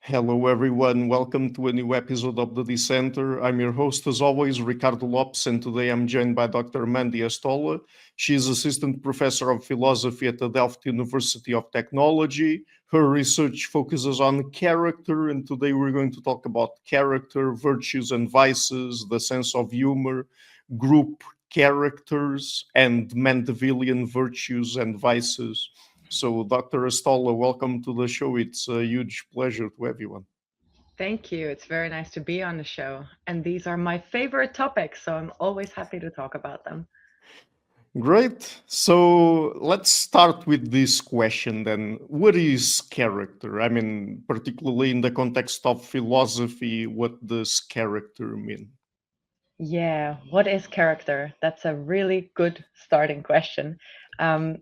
Hello, everyone. Welcome to a new episode of the Dissenter. I'm your host, as always, Ricardo Lopes, and today I'm joined by Dr. Mandi Astola. She is Assistant Professor of Philosophy at the Delft University of Technology. Her research focuses on character, and today we're going to talk about character, virtues and vices, the sense of humor, group characters, and Mandevillian virtues and vices. So, Dr. Astola, welcome to the show. It's a huge pleasure to have you on. Thank you. It's very nice to be on the show. And these are my favorite topics, so I'm always happy to talk about them. Great. So let's start with this question then. What is character? I mean, particularly in the context of philosophy, what does character mean? Yeah, what is character? That's a really good starting question. Um,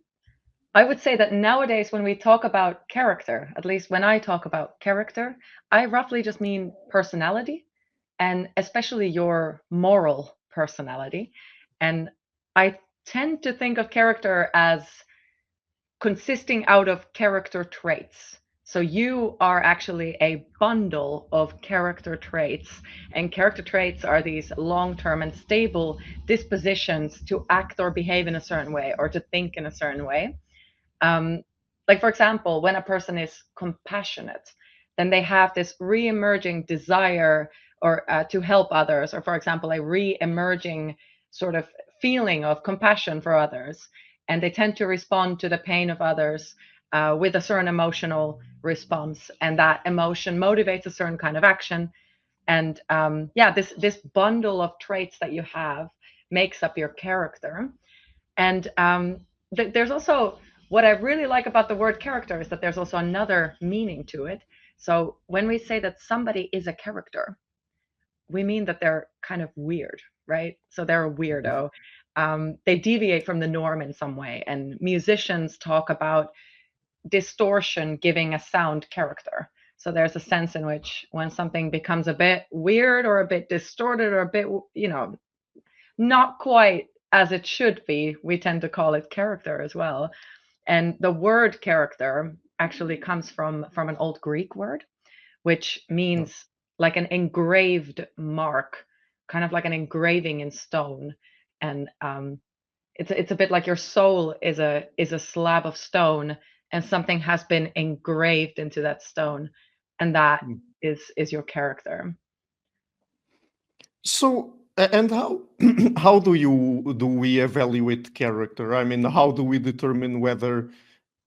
I would say that nowadays, when we talk about character, at least when I talk about character, I roughly just mean personality and especially your moral personality. And I tend to think of character as consisting out of character traits. So you are actually a bundle of character traits, and character traits are these long-term and stable dispositions to act or behave in a certain way or to think in a certain way. Um, like, for example, when a person is compassionate, then they have this re-emerging desire or to help others, or, for example, a re-emerging sort of feeling of compassion for others. And they tend to respond to the pain of others with a certain emotional response. And that emotion motivates a certain kind of action. And yeah, this bundle of traits that you have makes up your character. And there's also what I really like about the word character is that there's also another meaning to it. So when we say that somebody is a character, we mean that they're kind of weird, right? So they're a weirdo. They deviate from the norm in some way. And musicians talk about distortion giving a sound character. So there's a sense in which when something becomes a bit weird or a bit distorted or a bit, not quite as it should be, we tend to call it character as well. And the word character actually comes from an old Greek word, which No. means like an engraved mark, kind of like an engraving in stone. And it's a bit like your soul is a slab of stone, and something has been engraved into that stone, and that is your character. So, and how how do we evaluate character? I mean, how do we determine whether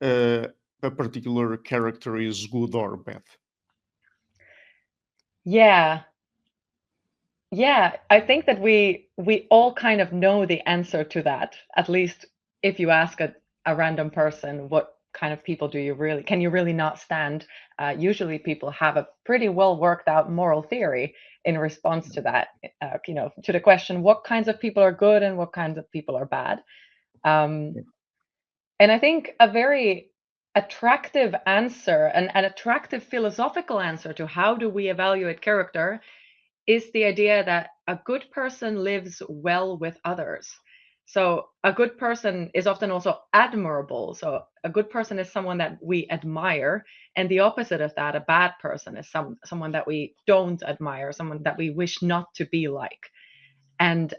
uh, a particular character is good or bad? Yeah, Yeah, I think that we all kind of know the answer to that. At least if you ask a random person, what kind of people do you really can you really not stand? Usually, people have a pretty well worked out moral theory in response to that. To the question, what kinds of people are good and what kinds of people are bad. Um, and I think a very attractive answer, an attractive philosophical answer to how do we evaluate character is the idea that a good person lives well with others. So a good person is often also admirable. So a good person is someone that we admire, and the opposite of that, a bad person is someone that we don't admire, someone that we wish not to be like. And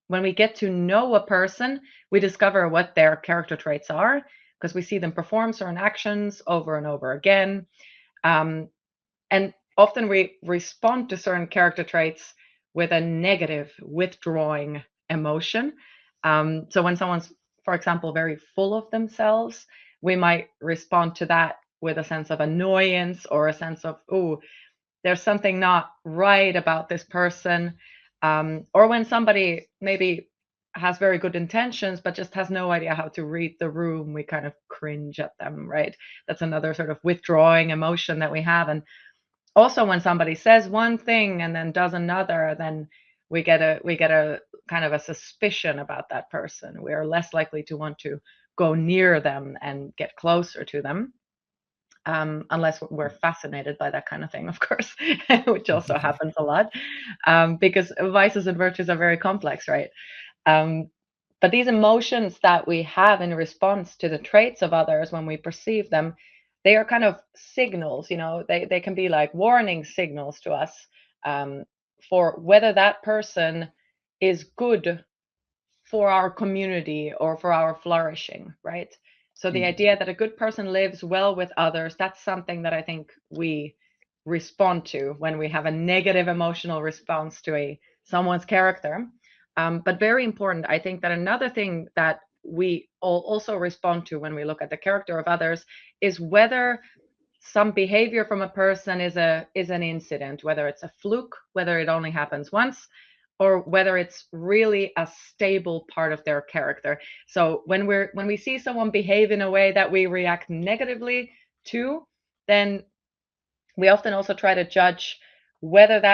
when we get to know a person, we discover what their character traits are because we see them perform certain actions over and over again. Um, and often we respond to certain character traits with a negative, withdrawing emotion. So when someone's, for example, very full of themselves, we might respond to that with a sense of annoyance or a sense of, oh, there's something not right about this person. Or when somebody maybe has very good intentions but just has no idea how to read the room, we kind of cringe at them, right? That's another sort of withdrawing emotion that we have. And also when somebody says one thing and then does another, then we get a kind of a suspicion about that person. We are less likely to want to go near them and get closer to them, unless we're fascinated by that kind of thing, of course, which also happens a lot, because vices and virtues are very complex, right? um, but these emotions that we have in response to the traits of others when we perceive them, they are kind of signals, they can be like warning signals to us, for whether that person is good for our community or for our flourishing, right? So the idea that a good person lives well with others, that's something that I think we respond to when we have a negative emotional response to someone's character. But very important, I think that another thing that we all also respond to when we look at the character of others is whether some behavior from a person is an incident, whether it's a fluke, whether it only happens once, or whether it's really a stable part of their character. So when we see someone behave in a way that we react negatively to, then we often also try to judge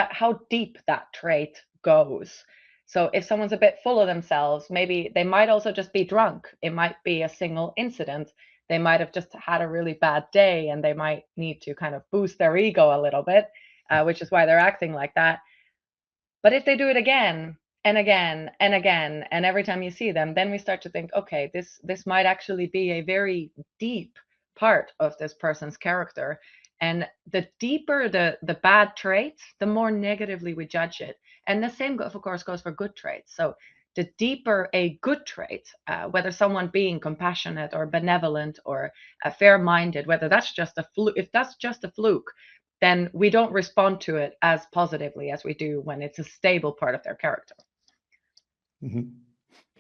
how deep that trait goes. So if someone's a bit full of themselves, maybe they might also just be drunk. It might be a single incident. They might have just had a really bad day and they might need to kind of boost their ego a little bit, which is why they're acting like that. But if they do it again and again and again, and every time you see them, then we start to think, okay, this might actually be a very deep part of this person's character. And the deeper the bad trait, the more negatively we judge it. And the same, of course, goes for good traits. So the deeper a good trait, whether someone being compassionate or benevolent or fair-minded, whether that's just a fluke, if that's just a fluke, then we don't respond to it as positively as we do when it's a stable part of their character.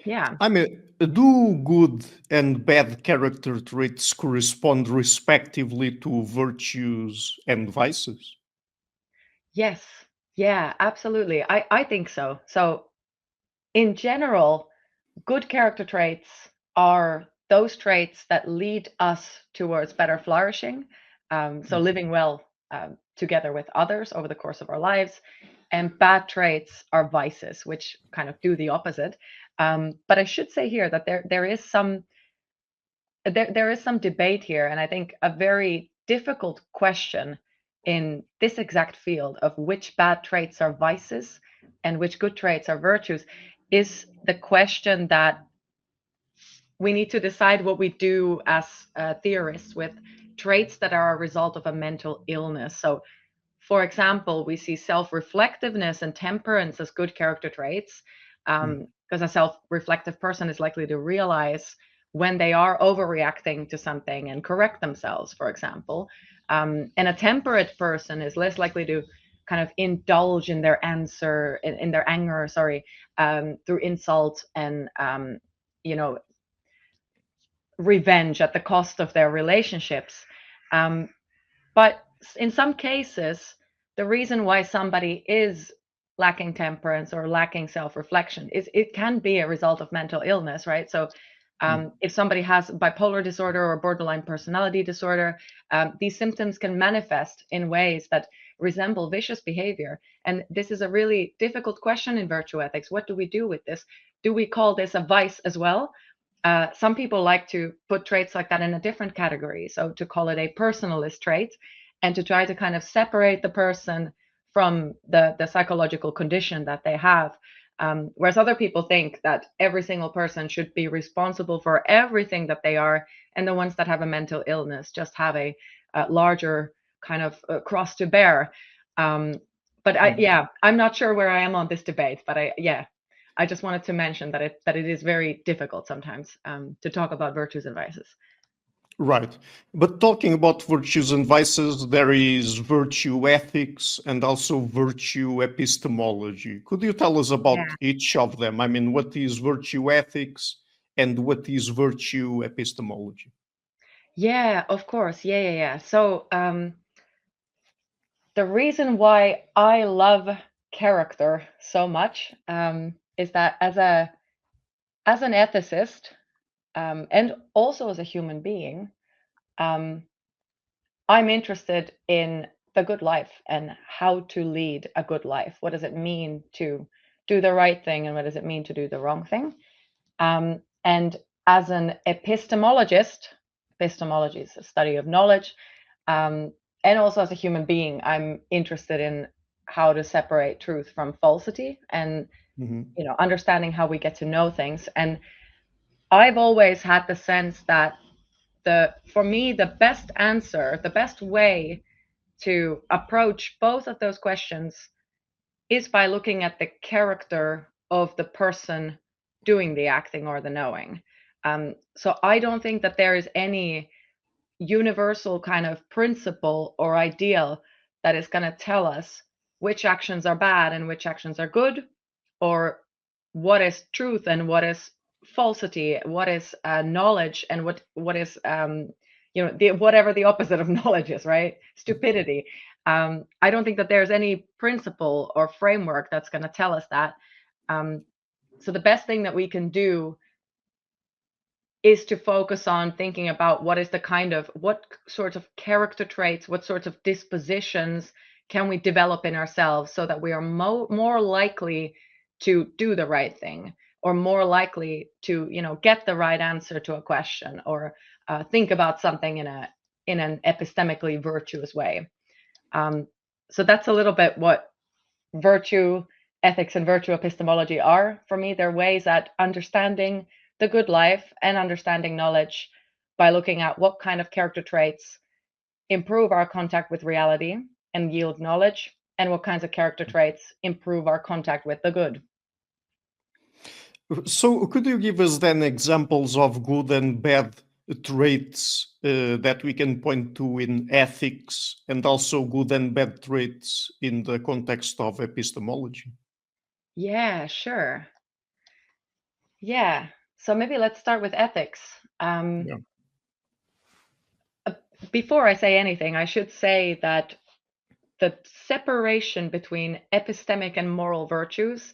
Yeah. I mean, do good and bad character traits correspond respectively to virtues and vices? Yes. Yeah, absolutely. I think so. So in general, good character traits are those traits that lead us towards better flourishing. So living well together with others over the course of our lives. And bad traits are vices, which kind of do the opposite. But I should say here that there is some debate here, and I think a very difficult question in this exact field of which bad traits are vices and which good traits are virtues is the question that we need to decide what we do as theorists with traits that are a result of a mental illness. So, for example, we see self-reflectiveness and temperance as good character traits, because a self-reflective person is likely to realize when they are overreacting to something and correct themselves, for example. And a temperate person is less likely to kind of indulge in their anger, through insult and revenge at the cost of their relationships. But in some cases, the reason why somebody is lacking temperance or lacking self-reflection is it can be a result of mental illness, right? So if somebody has bipolar disorder or borderline personality disorder, these symptoms can manifest in ways that resemble vicious behavior. And this is a really difficult question in virtue ethics. What do we do with this? Do we call this a vice as well? Some people like to put traits like that in a different category. So to call it a personalist trait and to try to kind of separate the person from the psychological condition that they have. Whereas other people think that every single person should be responsible for everything that they are, and the ones that have a mental illness just have a larger kind of cross to bear. But I'm not sure where I am on this debate, but I just wanted to mention that it is very difficult sometimes to talk about virtues and vices. Right. But talking about virtues and vices, there is virtue ethics and also virtue epistemology. Could you tell us about each of them? I mean, what is virtue ethics and what is virtue epistemology? Yeah, of course. Yeah. So the reason why I love character so much is that as an ethicist and also as a human being, I'm interested in the good life and how to lead a good life. What does it mean to do the right thing and what does it mean to do the wrong thing? And as an epistemologist, epistemology is a study of knowledge, and also as a human being, I'm interested in how to separate truth from falsity and understanding how we get to know things. And I've always had the sense that for me, the best answer, the best way to approach both of those questions is by looking at the character of the person doing the acting or the knowing. So I don't think that there is any universal kind of principle or ideal that is going to tell us which actions are bad and which actions are good, or what is truth and what is falsity, what is knowledge and what is whatever the opposite of knowledge is, right? Stupidity. I don't think that there's any principle or framework that's going to tell us that. So the best thing that we can do is to focus on thinking about what sorts of character traits, what sorts of dispositions can we develop in ourselves so that we are more likely to do the right thing, or more likely to get the right answer to a question, or think about something in an epistemically virtuous way. So that's a little bit what virtue ethics and virtue epistemology are for me. They're ways at understanding the good life and understanding knowledge by looking at what kind of character traits improve our contact with reality and yield knowledge, and what kinds of character traits improve our contact with the good. So could you give us then examples of good and bad traits that we can point to in ethics, and also good and bad traits in the context of epistemology? Yeah, sure. Yeah. So maybe let's start with ethics. Yeah. Before I say anything, I should say that the separation between epistemic and moral virtues,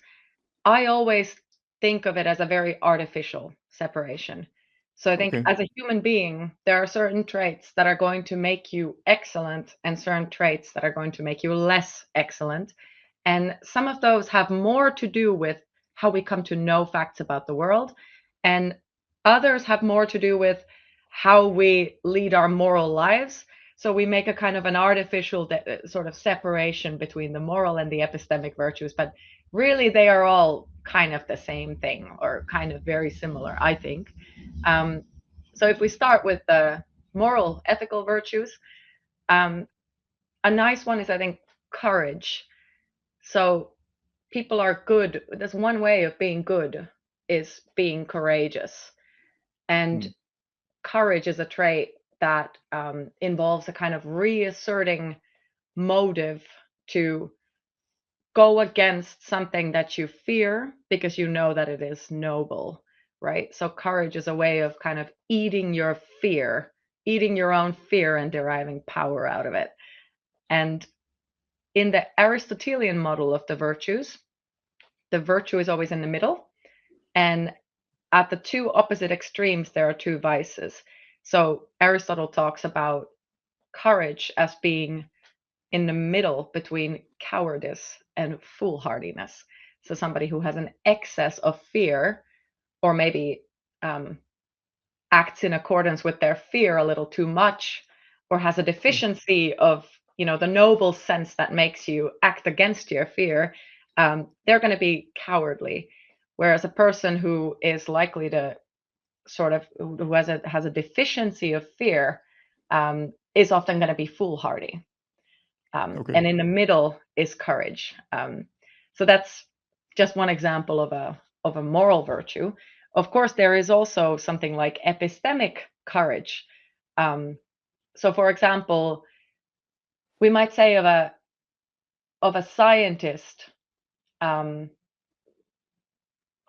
I always think of it as a very artificial separation. So I think Okay. as a human being, there are certain traits that are going to make you excellent and certain traits that are going to make you less excellent. And some of those have more to do with how we come to know facts about the world, and others have more to do with how we lead our moral lives. So we make a kind of an artificial sort of separation between the moral and the epistemic virtues, but really they are all kind of the same thing, or kind of very similar, I think. So if we start with the moral ethical virtues, a nice one is, I think, courage. So people are good. There's one way of being good is being courageous. And Mm. courage is a trait that involves a kind of reasserting motive to go against something that you fear because you know that it is noble, right? So courage is a way of kind of eating your fear, eating your own fear and deriving power out of it. And in the Aristotelian model of the virtues, the virtue is always in the middle. And at the two opposite extremes, there are two vices. So Aristotle talks about courage as being in the middle between cowardice and foolhardiness. So somebody who has an excess of fear, or maybe acts in accordance with their fear a little too much, or has a deficiency of the noble sense that makes you act against your fear, they're going to be cowardly. Whereas a person who is likely to who has a deficiency of fear is often going to be foolhardy. Okay. And in the middle is courage. So that's just one example of a moral virtue. Of course, there is also something like epistemic courage. So, for example, we might say of a scientist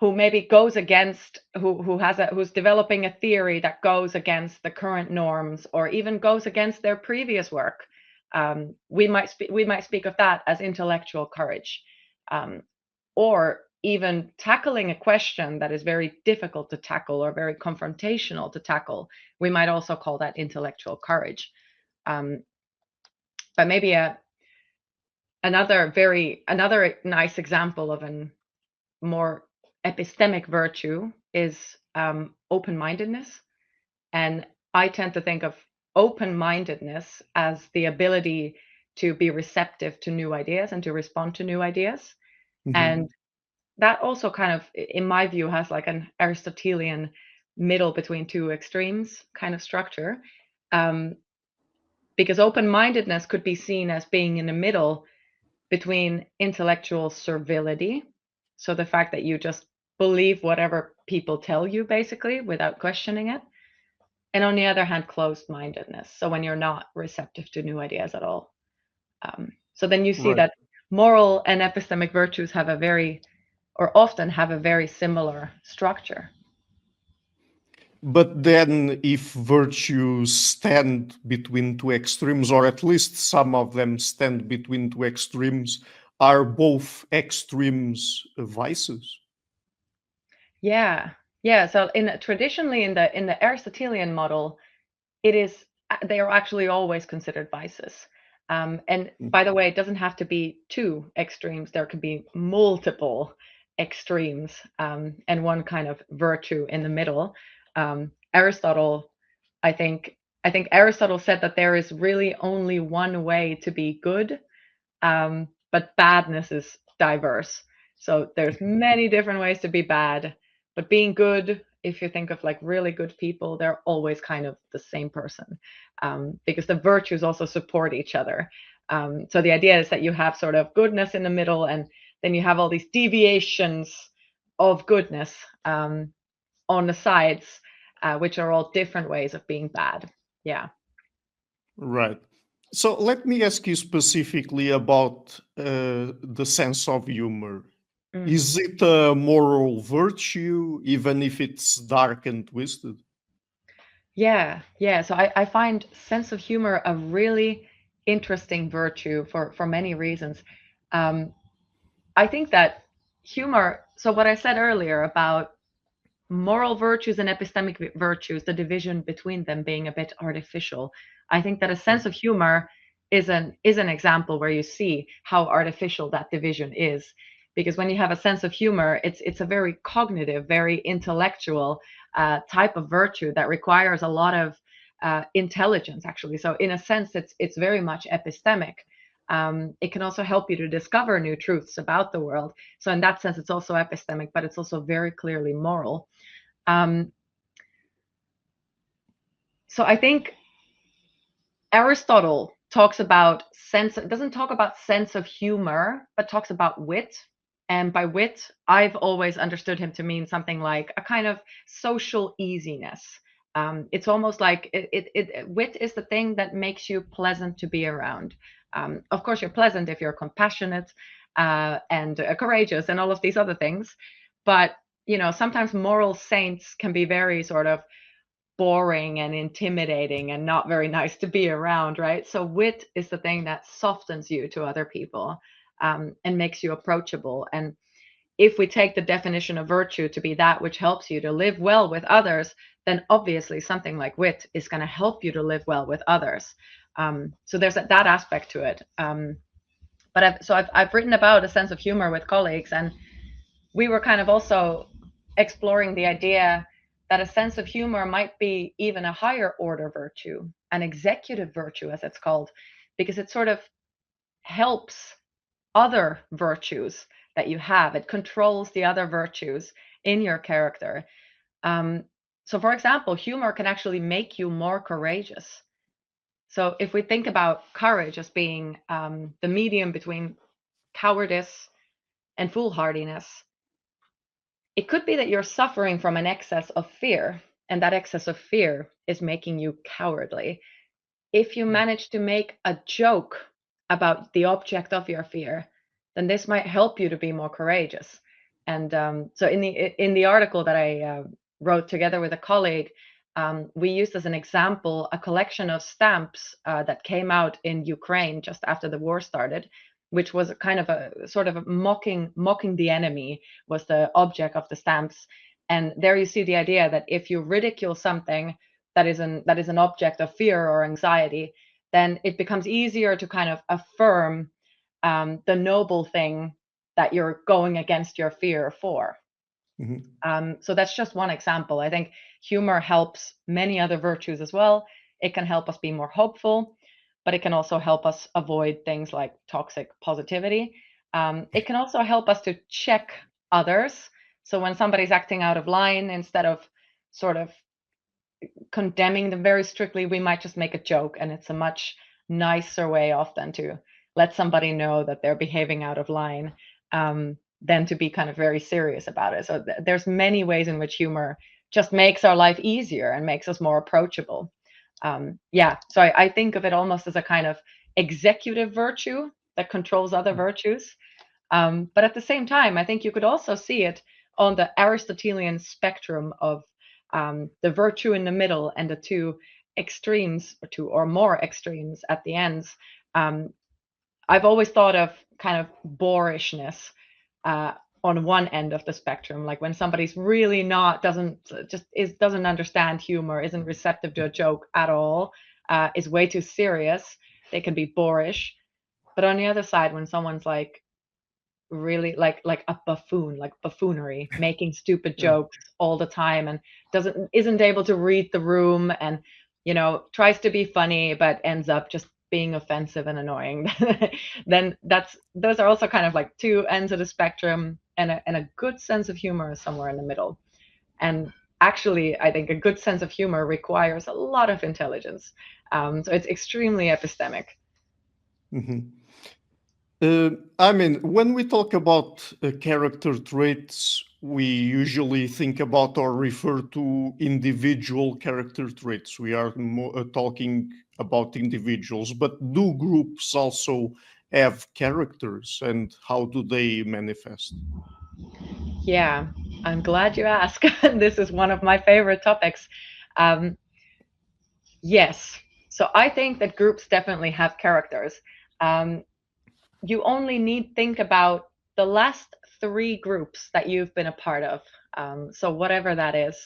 who maybe goes against who's developing a theory that goes against the current norms, or even goes against their previous work. We might speak of that as intellectual courage, or even tackling a question that is very difficult to tackle or very confrontational to tackle. We might also call that intellectual courage. But maybe another nice example of a more epistemic virtue is open-mindedness. And I tend to think of open-mindedness as the ability to be receptive to new ideas and to respond to new ideas. Mhm. And that also kind of, in my view, has like an Aristotelian middle between two extremes kind of structure, because open-mindedness could be seen as being in the middle between intellectual servility, so the fact that you just believe whatever people tell you basically without questioning it, and on the other hand, closed-mindedness, so when you're not receptive to new ideas at all. So then you see Right. that moral and epistemic virtues have a very, or often have a very similar structure. But then, if virtues stand between two extremes, or at least some of them stand between two extremes, are both extremes vices? Yeah, yeah. So traditionally in the Aristotelian model, it is they are actually always considered vices. And by the way, it doesn't have to be two extremes. There can be multiple extremes, and one kind of virtue in the middle. Aristotle, I think, Aristotle said that there is really only one way to be good, but badness is diverse. So there's many different ways to be bad, but being good, if you think of like really good people, they're always kind of the same person, because the virtues also support each other. So the idea is that you have sort of goodness in the middle, and then you have all these deviations of goodness, on the sides, which are all different ways of being bad. Yeah. Right. So let me ask you specifically about the sense of humor. Mm. Is it a moral virtue, even if it's dark and twisted? Yeah, yeah. So I find sense of humor a really interesting virtue for many reasons. Um, I think that humor, so what I said earlier about moral virtues and epistemic virtues, the division between them being a bit artificial, I think that a Right. sense of humor is an example where you see how artificial that division is. Because when you have a sense of humor, it's a very cognitive, very intellectual type of virtue that requires a lot of intelligence, actually. So in a sense, it's very much epistemic. It can also help you to discover new truths about the world. So in that sense, it's also epistemic, but it's also very clearly moral. Um, so I think Aristotle talks about doesn't talk about sense of humor, but talks about wit. And by wit, I've always understood him to mean something like a kind of social easiness. It's almost like wit is the thing that makes you pleasant to be around. Of course, you're pleasant if you're compassionate, and courageous and all of these other things. But, sometimes moral saints can be very sort of boring and intimidating and not very nice to be around, right? So wit is the thing that softens you to other people, and makes you approachable. And if we take the definition of virtue to be that which helps you to live well with others, then obviously something like wit is going to help you to live well with others. So there's that aspect to it. But I've written about a sense of humor with colleagues, and we were kind of also exploring the idea that a sense of humor might be even a higher order virtue, an executive virtue, as it's called, because it sort of helps other virtues that you have. It controls the other virtues in your character. Um, so, for example, humor can actually make you more courageous. So, if we think about courage as being the medium between cowardice and foolhardiness, it could be that you're suffering from an excess of fear, and that excess of fear is making you cowardly. If you manage to make a joke about the object of your fear, then this might help you to be more courageous. And so in the article that I wrote together with a colleague, we used as an example a collection of stamps that came out in Ukraine just after the war started, which was kind of a sort of a mocking the enemy was the object of the stamps. And there you see the idea that if you ridicule something that is an object of fear or anxiety, then it becomes easier to kind of affirm the noble thing that you're going against your fear for. Mhm. So that's just one example. I think humor helps many other virtues as well. It can help us be more hopeful, but it can also help us avoid things like toxic positivity. It can also help us to check others. So when somebody's acting out of line, instead of sort of condemning them very strictly, we might just make a joke, and it's a much nicer way often to let somebody know that they're behaving out of line, than to be kind of very serious about it. So there's many ways in which humor just makes our life easier and makes us more approachable. Yeah, so I think of it almost as a kind of executive virtue that controls other virtues. But at the same time, I think you could also see it on the Aristotelian spectrum of the virtue in the middle and the two extremes, or two or more extremes at the ends. I've always thought of kind of boorishness on one end of the spectrum, like when somebody's really doesn't understand humor, isn't receptive to a joke at all, is way too serious. They can be boorish. But on the other side, when someone's like really like a buffoon, like buffoonery, making stupid Yeah. jokes all the time and isn't able to read the room, and tries to be funny but ends up just being offensive and annoying, then those are also kind of like two ends of the spectrum, and a good sense of humor is somewhere in the middle. And actually, I think a good sense of humor requires a lot of intelligence. So it's extremely epistemic. Mhm. I mean, when we talk about character traits, we usually think about or refer to individual character traits. We are talking about individuals, but do groups also have characters, and how do they manifest? Yeah, I'm glad you asked. This is one of my favorite topics. Um, yes, so I think that groups definitely have characters. Um, you only need think about the last three groups that you've been a part of. So whatever that is,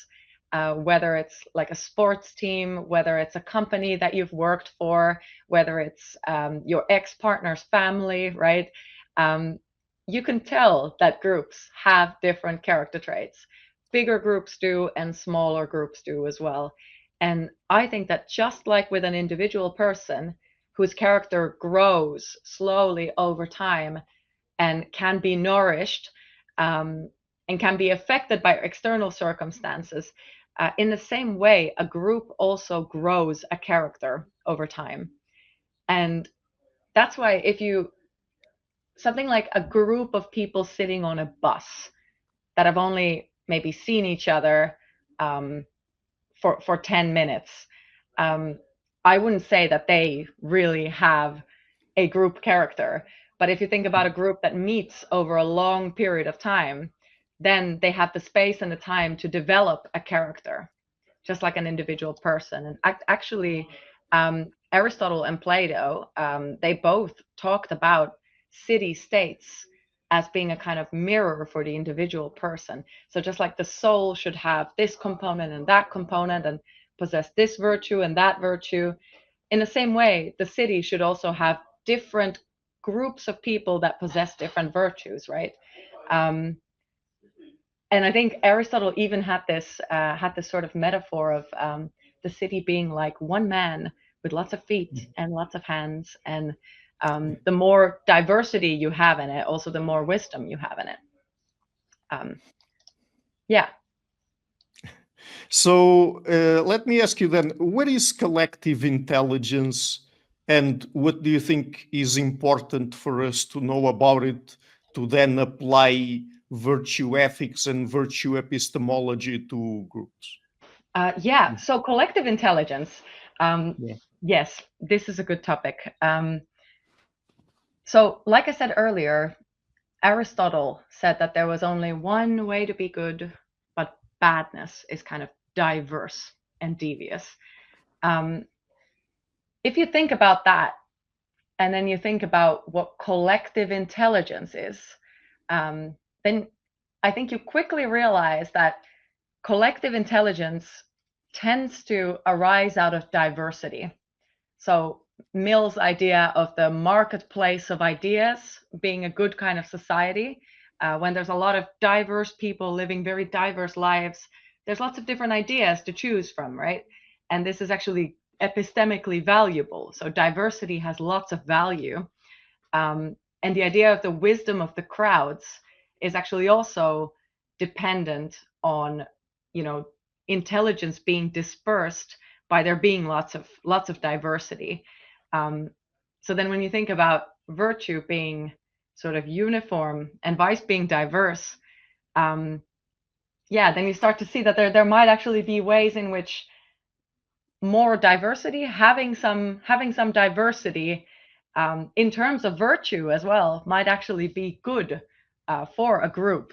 whether it's like a sports team, whether it's a company that you've worked for, whether it's your ex-partner's family, right? Um, you can tell that groups have different character traits. Bigger groups do, and smaller groups do as well. And I think that just like with an individual person, whose character grows slowly over time and can be nourished, um, and can be affected by external circumstances. In the same way, a group also grows a character over time. And that's why if you, something like a group of people sitting on a bus that have only maybe seen each other um, for 10 minutes, um, I wouldn't say that they really have a group character. But if you think about a group that meets over a long period of time, then they have the space and the time to develop a character, just like an individual person. And actually, Aristotle and Plato, they both talked about city states as being a kind of mirror for the individual person. So just like the soul should have this component and that component and possess this virtue and that virtue, in the same way, the city should also have different groups of people that possess different virtues, right? Um, and I think Aristotle even had this sort of metaphor of the city being like one man with lots of feet and lots of hands, and the more diversity you have in it, also the more wisdom you have in it. Um, yeah. So let me ask you then, what is collective intelligence, and what do you think is important for us to know about it to then apply virtue ethics and virtue epistemology to groups? Yeah. So collective intelligence. Um, Yeah. yes, this is a good topic. So, like I said earlier, Aristotle said that there was only one way to be good, but badness is kind of diverse and devious. Um, if you think about that, and then you think about what collective intelligence is, then I think you quickly realize that collective intelligence tends to arise out of diversity. So Mill's idea of the marketplace of ideas being a good kind of society, when there's a lot of diverse people living very diverse lives, there's lots of different ideas to choose from, right? And this is actually epistemically valuable. So diversity has lots of value. And the idea of the wisdom of the crowds is actually also dependent on, you know, intelligence being dispersed by there being lots of diversity. So then when you think about virtue being sort of uniform and vice being diverse, yeah, then you start to see that there might actually be ways in which more diversity, having some diversity in terms of virtue as well, might actually be good for a group.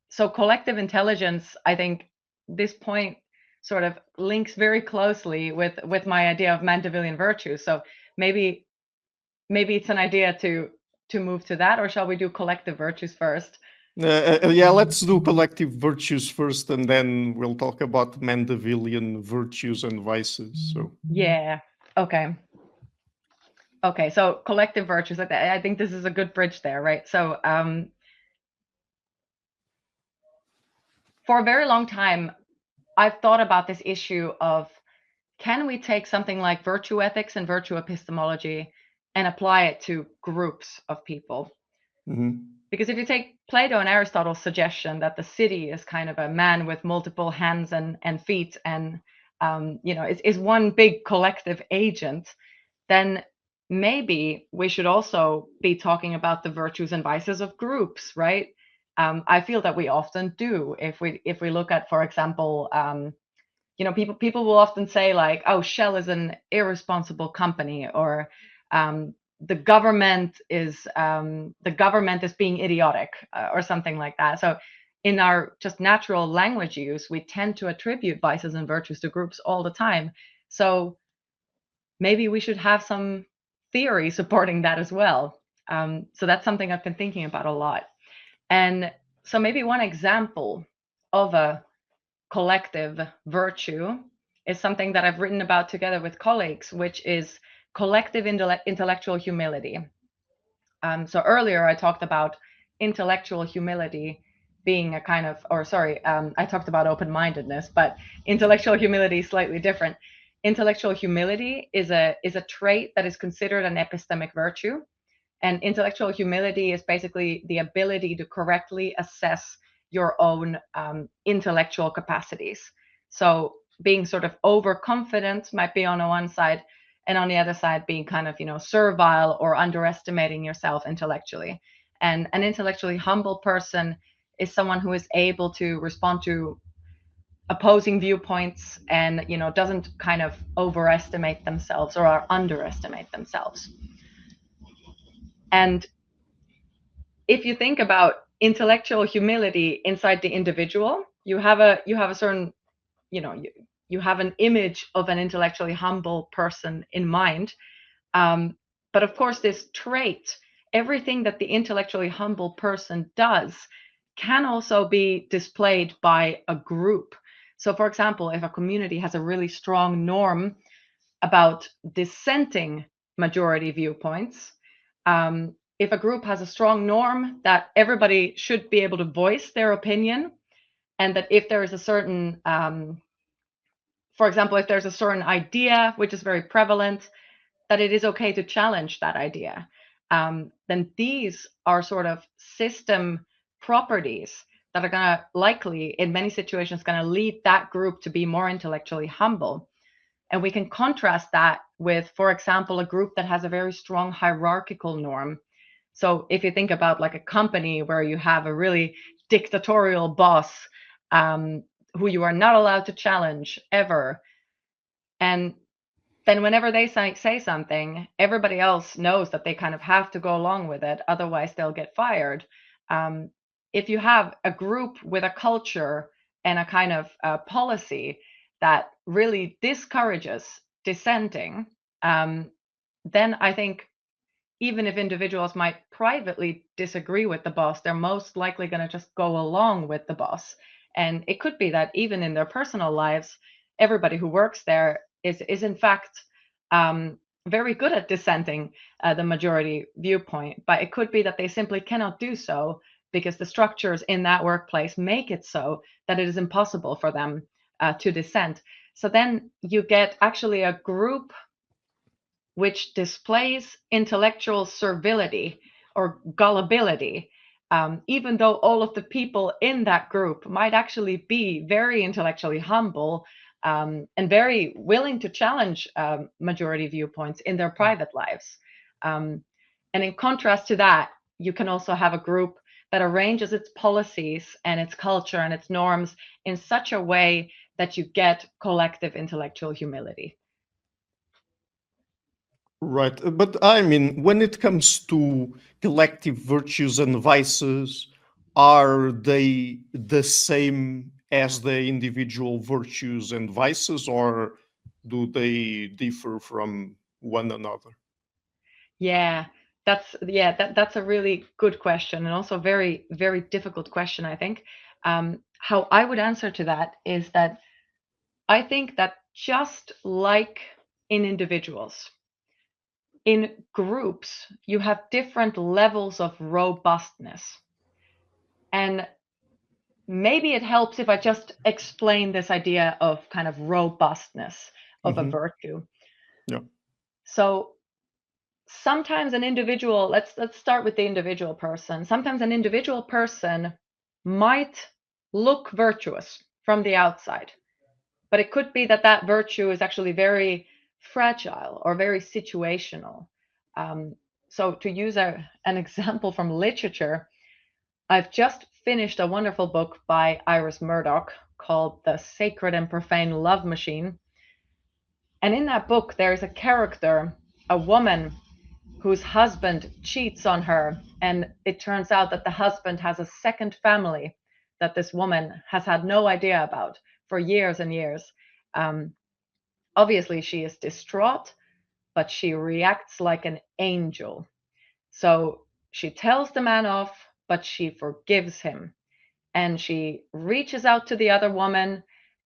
So collective intelligence, I think this point sort of links very closely with my idea of Mandevillian virtue. So maybe it's an idea to move to that, or shall we do collective virtues first? Yeah, let's do collective virtues first, and then we'll talk about Mandevillian virtues and vices. So yeah, okay. Okay, so collective virtues. I think this is a good bridge there, right? So for a very long time, I've thought about this issue of, can we take something like virtue ethics and virtue epistemology and apply it to groups of people? Because if you take Plato and Aristotle's suggestion that the city is kind of a man with multiple hands and feet, and is one big collective agent, then maybe we should also be talking about the virtues and vices of groups, right? I feel that we often do. If we look at, for example, people will often say like, oh, Shell is an irresponsible company, or the government is being idiotic, or something like that. So in our just natural language use, we tend to attribute vices and virtues to groups all the time. So maybe we should have some theory supporting that as well. So that's something I've been thinking about a lot. And so maybe one example of a collective virtue is something that I've written about together with colleagues, which is collective intellectual humility. So earlier I talked about intellectual humility being a kind of, I talked about open-mindedness, but intellectual humility is slightly different. Intellectual humility is a trait that is considered an epistemic virtue. And intellectual humility is basically the ability to correctly assess your own intellectual capacities. So being sort of overconfident might be on the one side, and on the other side being kind of, servile or underestimating yourself intellectually. And an intellectually humble person is someone who is able to respond to opposing viewpoints and, doesn't kind of overestimate themselves or underestimate themselves. And if you think about intellectual humility inside the individual, you have a certain, you have an image of an intellectually humble person in mind. But of course, this trait, everything that the intellectually humble person does, can also be displayed by a group. So, for example, if a community has a really strong norm about dissenting majority viewpoints, if a group has a strong norm that everybody should be able to voice their opinion, and that if there is a certain, for example, if there's a certain idea which is very prevalent, that it is okay to challenge that idea, then these are sort of system properties that are going to likely, in many situations, going to lead that group to be more intellectually humble. And we can contrast that with, for example, a group that has a very strong hierarchical norm. So if you think about like a company where you have a really dictatorial boss who you are not allowed to challenge ever, and then whenever they say something, everybody else knows that they kind of have to go along with it, otherwise they'll get fired. If you have a group with a culture and a kind of policy that really discourages dissenting, then I think even if individuals might privately disagree with the boss, they're most likely going to just go along with the boss. And it could be that even in their personal lives, everybody who works there is in fact very good at dissenting the majority viewpoint, but it could be that they simply cannot do so because the structures in that workplace make it so that it is impossible for them to dissent. So then you get actually a group which displays intellectual servility or gullibility, even though all of the people in that group might actually be very intellectually humble, and very willing to challenge majority viewpoints in their private lives. And in contrast to that, you can also have a group that arranges its policies and its culture and its norms in such a way that you get collective intellectual humility. Right. But I mean, when it comes to collective virtues and vices, are they the same as the individual virtues and vices, or do they differ from one another? Yeah, that's a really good question, and also very, very difficult question, I think. How I would answer to that is that I think that just like in individuals, in groups, you have different levels of robustness. And maybe it helps if I just explain this idea of kind of robustness of a Hmm. virtue. Yeah. So sometimes an individual, let's start with the individual person. Sometimes an individual person might look virtuous from the outside, but it could be that that virtue is actually very fragile or very situational. Um, so to use an example from literature, I've just finished a wonderful book by Iris Murdoch called The Sacred and Profane Love Machine. And in that book, there is a character, a woman whose husband cheats on her. And it turns out that the husband has a second family that this woman has had no idea about for years and years. Um, Obviously, she is distraught, but she reacts like an angel. So she tells the man off, but she forgives him. And she reaches out to the other woman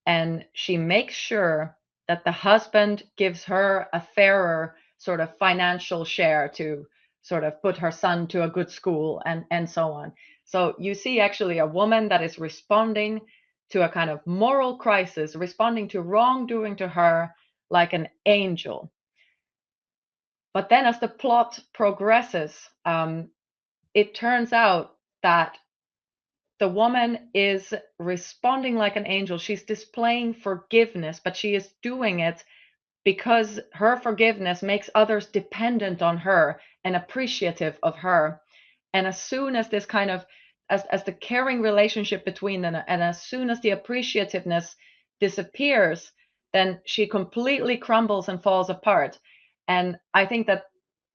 and she makes sure that the husband gives her a fairer sort of financial share to sort of put her son to a good school and so on. So you see actually a woman that is responding to a kind of moral crisis, responding to wrongdoing to her like an angel. But then as the plot progresses, it turns out that the woman is responding like an angel. She's displaying forgiveness, but she is doing it because her forgiveness makes others dependent on her and appreciative of her. And as soon as this kind of as the caring relationship between them, and as soon as the appreciativeness disappears, then she completely crumbles and falls apart. And I think that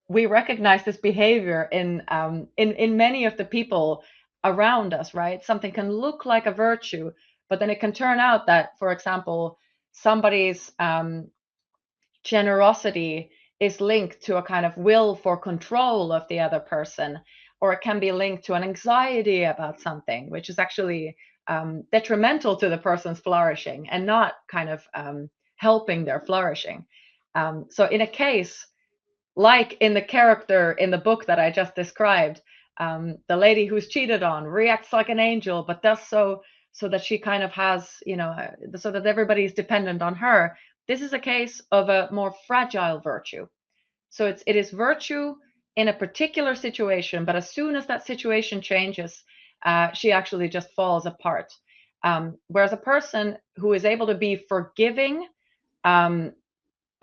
we recognize this behavior in many of the people around us, right? Something can look like a virtue, but then it can turn out that, for example, somebody's generosity is linked to a kind of will for control of the other person, or it can be linked to an anxiety about something, which is actually detrimental to the person's flourishing and not kind of helping their flourishing. So in a case like in the character in the book that I just described, the lady who's cheated on reacts like an angel, but does so that she kind of has, so that everybody is dependent on her. This is a case of a more fragile virtue. So it is virtue in a particular situation, but as soon as that situation changes, she actually just falls apart. Whereas a person who is able to be forgiving, um,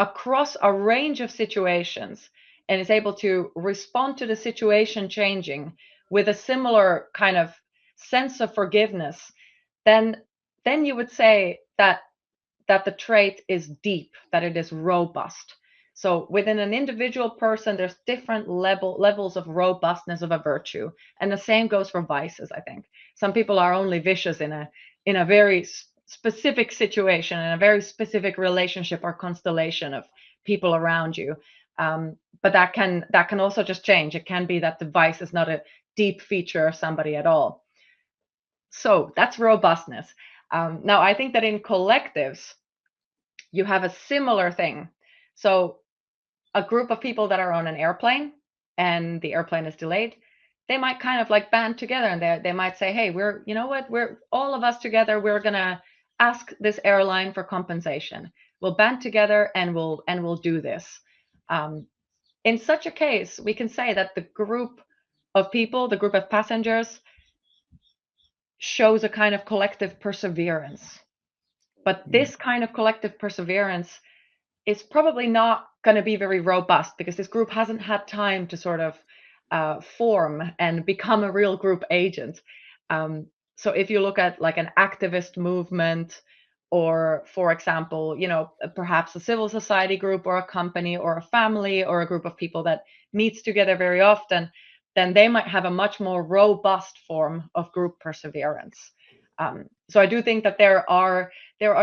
across a range of situations and is able to respond to the situation changing with a similar kind of sense of forgiveness, then you would say that the trait is deep, that it is robust. So within an individual person, there's different levels of robustness of a virtue, and the same goes for vices. I think some people are only vicious in a very specific situation, in a very specific relationship or constellation of people around you. But that can also just change. It can be that the vice is not a deep feature of somebody at all. So that's robustness. Now, I think that in collectives, you have a similar thing. So a group of people that are on an airplane and the airplane is delayed, they might kind of like band together and they might say, hey, we're all of us together, we're gonna ask this airline for compensation. We'll band together and we'll do this. In such a case, we can say that the group of people, the group of passengers, shows a kind of collective perseverance. But this kind of collective perseverance is probably not going to be very robust because this group hasn't had time to sort of form and become a real group agent. So if you look at like an activist movement, or for example, perhaps a civil society group or a company or a family or a group of people that meets together very often, then they might have a much more robust form of group perseverance. So I do think that there are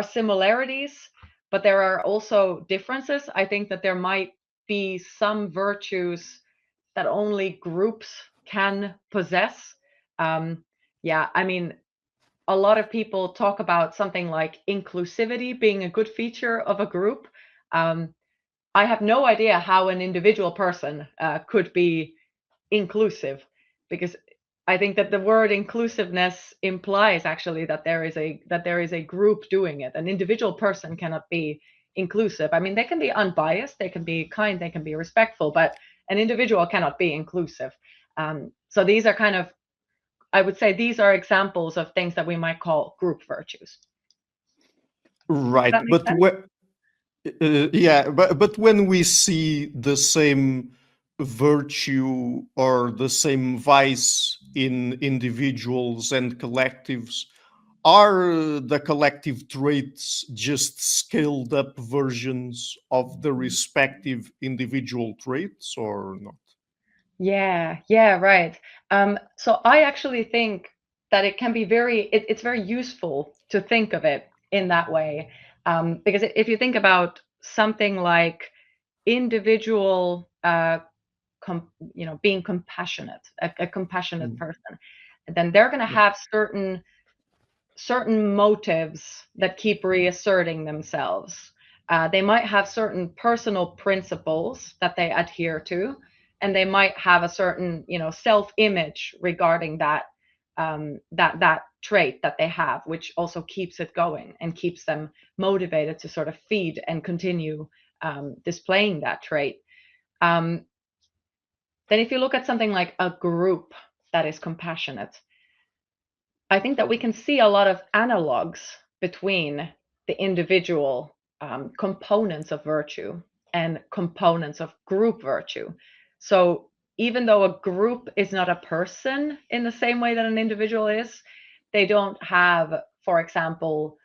similarities, but there are also differences. I think that there might be some virtues that only groups can possess. Yeah, I mean, a lot of people talk about something like inclusivity being a good feature of a group. I have no idea how an individual person could be inclusive, because I think that the word inclusiveness implies actually that there is a group doing it. An individual person cannot be inclusive. I mean, they can be unbiased, they can be kind, they can be respectful, but an individual cannot be inclusive. So these are kind of, I would say, these are examples of things that we might call group virtues. Does Right, that make but sense? yeah, but when we see the same virtue or the same vice in individuals and collectives, are the collective traits just scaled up versions of the respective individual traits or not? Yeah, right. So I actually think that it can be it's very useful to think of it in that way. Because if you think about something like individual, being compassionate, a compassionate Mm, person, then they're going to yeah. have certain motives that keep reasserting themselves. They might have certain personal principles that they adhere to, and they might have a certain, self-image regarding that trait that they have, which also keeps it going and keeps them motivated to sort of feed and continue displaying that trait. Um, then, if you look at something like a group that is compassionate, I think that we can see a lot of analogs between the individual components of virtue and components of group virtue. So even though a group is not a person in the same way that an individual is, they don't have, for example,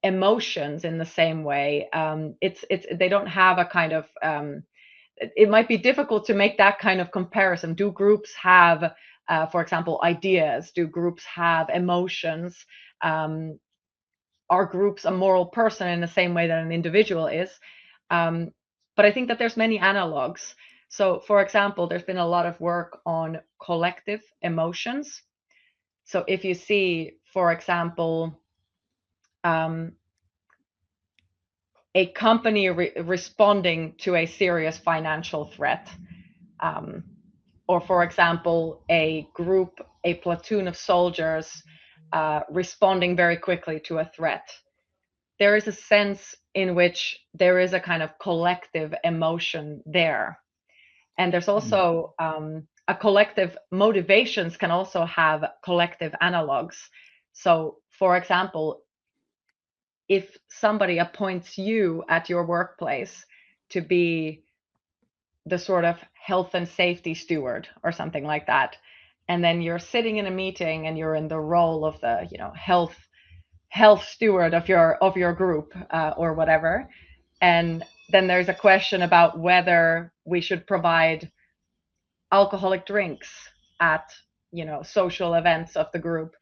emotions in the same way. It's they don't have a kind of it might be difficult to make that kind of comparison. Do groups have, for example, ideas? Do groups have emotions? Um, are groups a moral person in the same way that an individual is? Um, but I think that there's many analogs. So, for example, there's been a lot of work on collective emotions. So, if you see, for example, um, a company responding to a serious financial threat, um, or for example, a platoon of soldiers responding very quickly to a threat, there is a sense in which there is a kind of collective emotion there. And there's Mm, also a collective motivations can also have collective analogs. So, for example, if somebody appoints you at your workplace to be the sort of health and safety steward or something like that, and then you're sitting in a meeting and you're in the role of the health steward of your group, or whatever, and then there's a question about whether we should provide alcoholic drinks at social events of the group,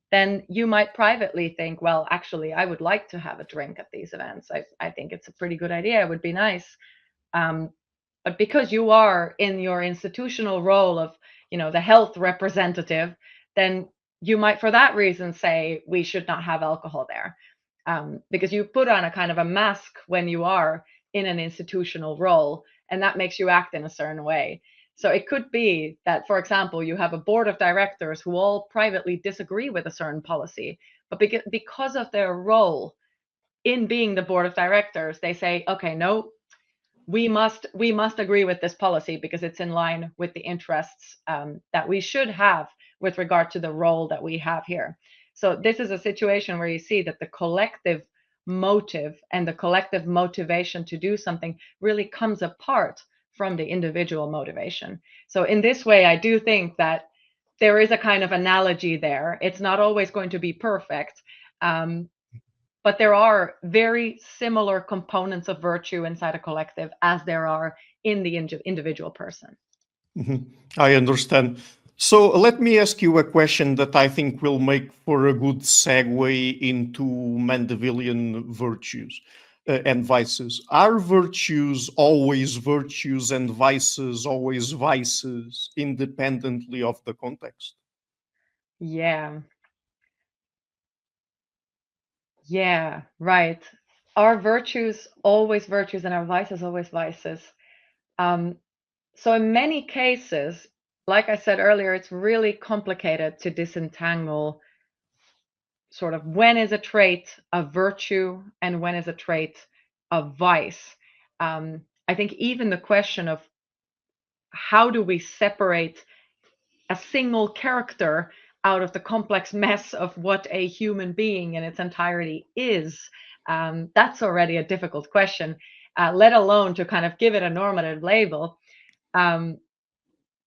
then you might privately think, well, actually, I would like to have a drink at these events. I think it's a pretty good idea. It would be nice. um, but because you are in your institutional role of, the health representative, then you might, for that reason, say we should not have alcohol there, because you put on a kind of a mask when you are in an institutional role, and that makes you act in a certain way. So it could be that, for example, you have a board of directors who all privately disagree with a certain policy, but because of their role in being the board of directors, they say, okay, no, we must agree with this policy because it's in line with the interests that we should have with regard to the role that we have here. So this is a situation where you see that the collective motive and the collective motivation to do something really comes apart from the individual motivation. So in this way, I do think that there is a kind of analogy there. It's not always going to be perfect, but there are very similar components of virtue inside a collective as there are in the individual person. I understand. So let me ask you a question that I think will make for a good segue into Mandevillian virtues and vices. Are virtues always virtues and vices always vices, independently of the context? Yeah. Yeah, right. Are virtues always virtues and are vices always vices? Um, so in many cases, like I said earlier, it's really complicated to disentangle sort of when is a trait a virtue and when is a trait a vice. I think even the question of how do we separate a single character out of the complex mess of what a human being in its entirety is, that's already a difficult question, let alone to kind of give it a normative label. Um,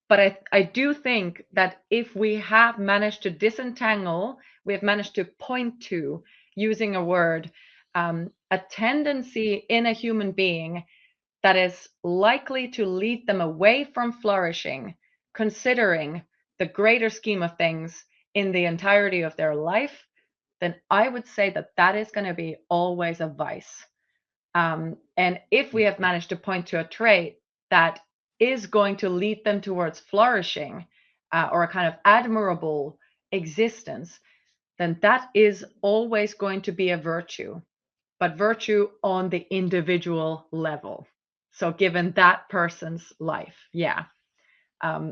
but I do think that if we have managed to disentangle, we have managed to point to, using a word, a tendency in a human being that is likely to lead them away from flourishing, considering the greater scheme of things in the entirety of their life, then I would say that that is going to be always a vice. And if we have managed to point to a trait that is going to lead them towards flourishing or a kind of admirable existence, then that is always going to be a virtue, but virtue on the individual level. So, given that person's life, yeah.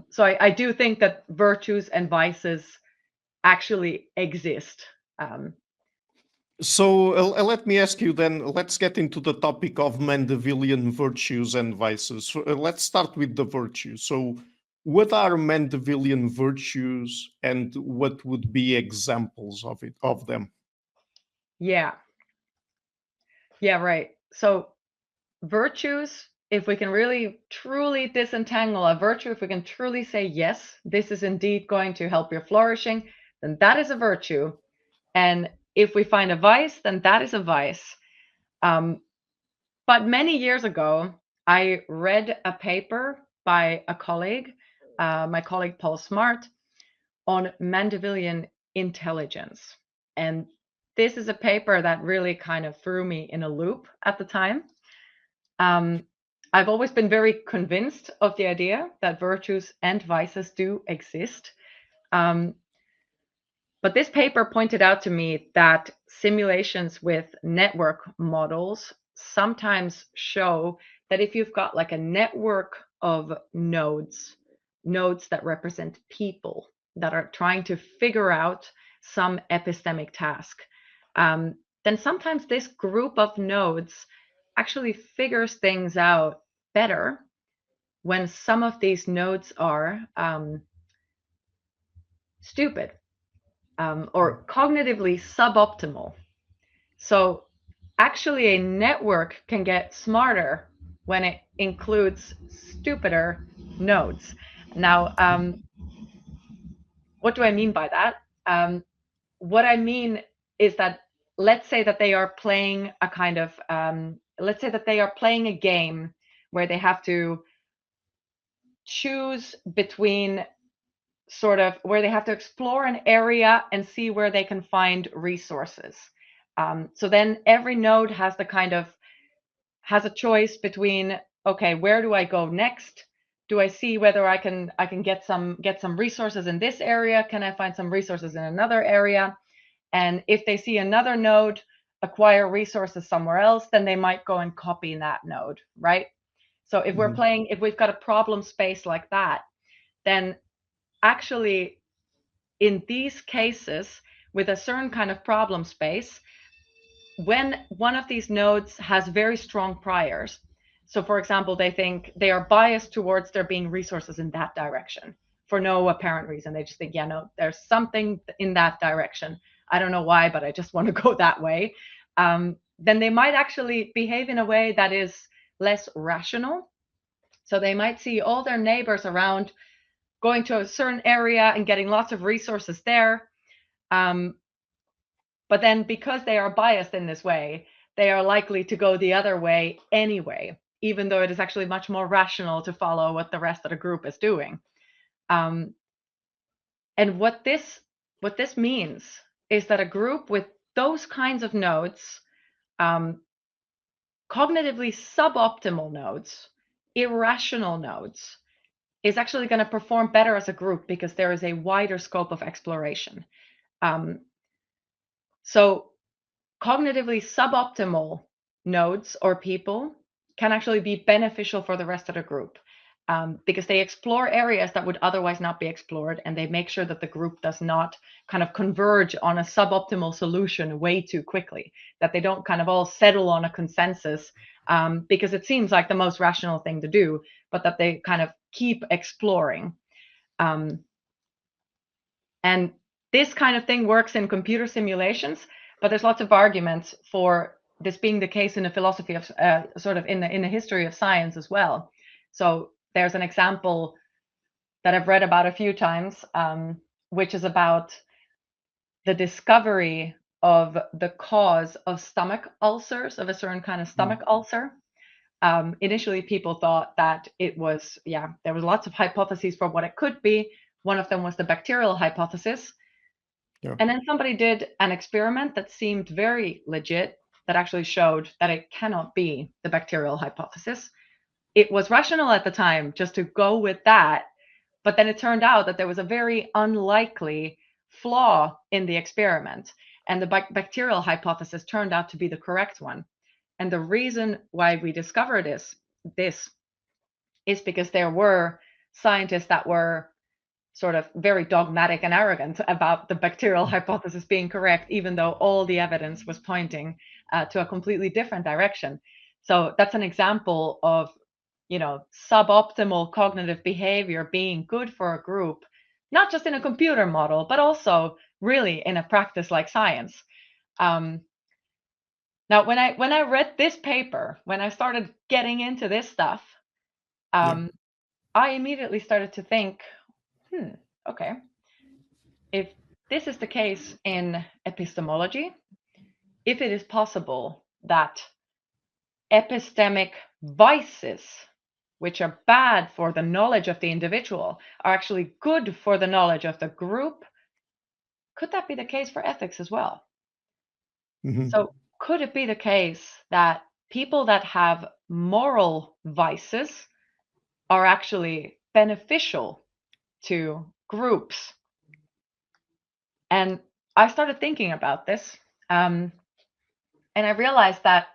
So, I do think that virtues and vices actually exist. Um, So let me ask you then, let's get into the topic of Mandevillian virtues and vices. So, let's start with the virtues. So what are Mandevillian virtues and what would be examples of them? yeah, yeah, right. So, virtues, if we can really truly disentangle a virtue, if we can truly say, yes, this is indeed going to help your flourishing, then that is a virtue. And if we find a vice, then that is a vice. Um, but many years ago, I read a paper by a colleague, my colleague Paul Smart, on Mandevillian intelligence. And this is a paper that really kind of threw me in a loop at the time. Um, I've always been very convinced of the idea that virtues and vices do exist. Um, but this paper pointed out to me that simulations with network models sometimes show that if you've got like a network of nodes that represent people that are trying to figure out some epistemic task, then sometimes this group of nodes actually figures things out better when some of these nodes are stupid or cognitively suboptimal. So, actually, a network can get smarter when it includes stupider nodes. Now, what do I mean by that? What I mean is that let's say that they are playing a kind of let's say that they are playing a game where they have to choose between sort of where they have to explore an area and see where they can find resources. So then every node has the kind of has a choice between, okay, where do I go next? Do I see whether I can get some resources in this area? Can I find some resources in another area? And if they see another node acquire resources somewhere else, then they might go and copy that node, right? So if we've got a problem space like that, then actually in these cases with a certain kind of problem space, when one of these nodes has very strong priors, So, for example, they think they are biased towards there being resources in that direction for no apparent reason. They just think, yeah, no, there's something in that direction. I don't know why, but I just want to go that way. Then they might actually behave in a way that is less rational. So they might see all their neighbors around going to a certain area and getting lots of resources there. But then because they are biased in this way, they are likely to go the other way anyway, even though it is actually much more rational to follow what the rest of the group is doing. And what this means is that a group with those kinds of nodes, cognitively suboptimal nodes, irrational nodes, is actually going to perform better as a group because there is a wider scope of exploration. So cognitively suboptimal nodes or people can actually be beneficial for the rest of the group, because they explore areas that would otherwise not be explored, and they make sure that the group does not kind of converge on a suboptimal solution way too quickly, that they don't kind of all settle on a consensus, because it seems like the most rational thing to do, but that they kind of keep exploring. And this kind of thing works in computer simulations, but there's lots of arguments for this being the case in the philosophy of sort of in the history of science as well. So there's an example that I've read about a few times, which is about the discovery of the cause of stomach ulcers, of a certain kind of stomach ulcer. Initially, people thought that it was, there was lots of hypotheses for what it could be. One of them was the bacterial hypothesis. Yeah. And then somebody did an experiment that seemed very legit, that actually showed that it cannot be the bacterial hypothesis. It was rational at the time just to go with that, but then it turned out that there was a very unlikely flaw in the experiment, and the bacterial hypothesis turned out to be the correct one. And the reason why we discovered this is because there were scientists that were sort of very dogmatic and arrogant about the bacterial hypothesis being correct, even though all the evidence was pointing to a completely different direction. So that's an example of, suboptimal cognitive behavior being good for a group, not just in a computer model, but also really in a practice like science. Now, when I read this paper, when I started getting into this stuff, I immediately started to think, okay, if this is the case in epistemology, if it is possible that epistemic vices, which are bad for the knowledge of the individual, are actually good for the knowledge of the group, could that be the case for ethics as well? Mm-hmm. So could it be the case that people that have moral vices are actually beneficial to groups? And I started thinking about this, and I realized that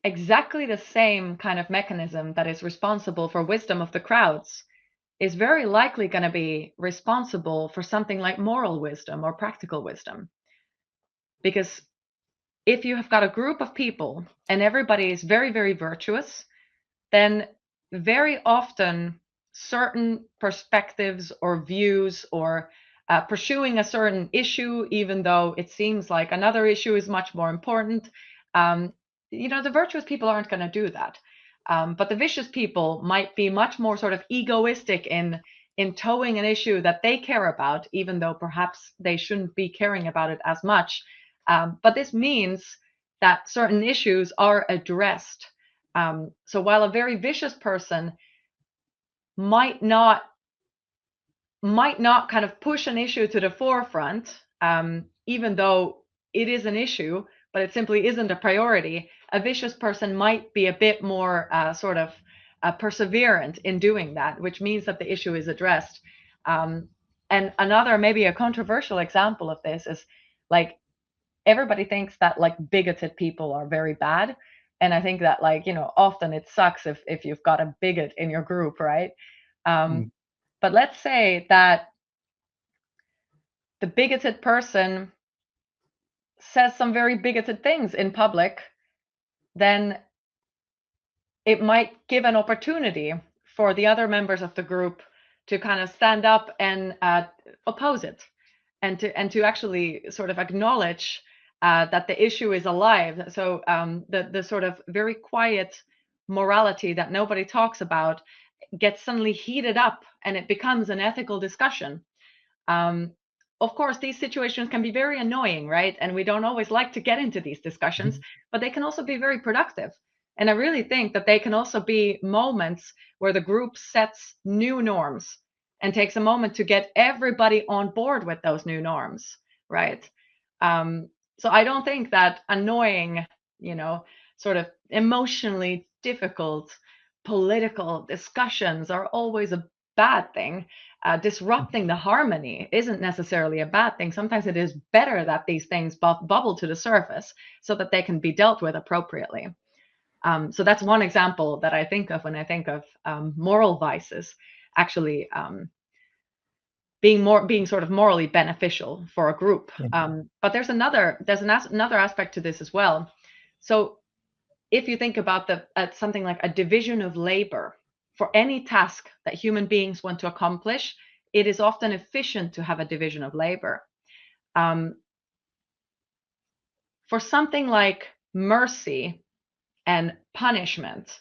exactly the same kind of mechanism that is responsible for wisdom of the crowds is very likely going to be responsible for something like moral wisdom or practical wisdom. Because if you have got a group of people and everybody is very, very virtuous, then very often certain perspectives or views or pursuing a certain issue, even though it seems like another issue is much more important, the virtuous people aren't going to do that. But the vicious people might be much more sort of egoistic in towing an issue that they care about, even though perhaps they shouldn't be caring about it as much. But this means that certain issues are addressed. So while a very vicious person might not kind of push an issue to the forefront, even though it is an issue, but it simply isn't a priority, a vicious person might be a bit more sort of perseverant in doing that, which means that the issue is addressed. And another, maybe a controversial example of this is, like, everybody thinks that like bigoted people are very bad. And I think that, like, often it sucks if you've got a bigot in your group, right? But let's say that the bigoted person says some very bigoted things in public, then it might give an opportunity for the other members of the group to kind of stand up and oppose it, and to actually sort of acknowledge that the issue is alive. So the sort of very quiet morality that nobody talks about gets suddenly heated up, and it becomes an ethical discussion. Of course, these situations can be very annoying, right? And we don't always like to get into these discussions, but they can also be very productive. And I really think that they can also be moments where the group sets new norms and takes a moment to get everybody on board with those new norms, right? So I don't think that annoying, sort of emotionally difficult political discussions are always a bad thing. Disrupting the harmony isn't necessarily a bad thing. Sometimes it is better that these things bubble to the surface so that they can be dealt with appropriately. So that's one example that I think of when I think of moral vices actually being sort of morally beneficial for a group. But there's another aspect to this as well. So if you think about something like a division of labor for any task that human beings want to accomplish, it is often efficient to have a division of labor. For something like mercy and punishment,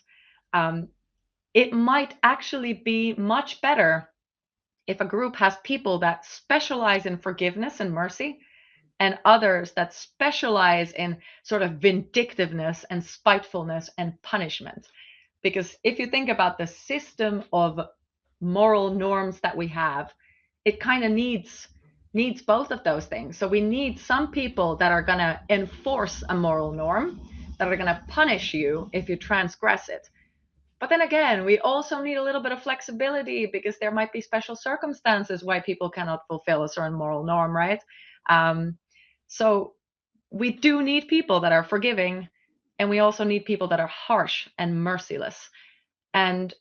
it might actually be much better if a group has people that specialize in forgiveness and mercy and others that specialize in sort of vindictiveness and spitefulness and punishment. Because if you think about the system of moral norms that we have, it kind of needs both of those things. So we need some people that are going to enforce a moral norm, that are going to punish you if you transgress it. But then again, we also need a little bit of flexibility because there might be special circumstances why people cannot fulfill a certain moral norm, right? So we do need people that are forgiving, and we also need people that are harsh and merciless. And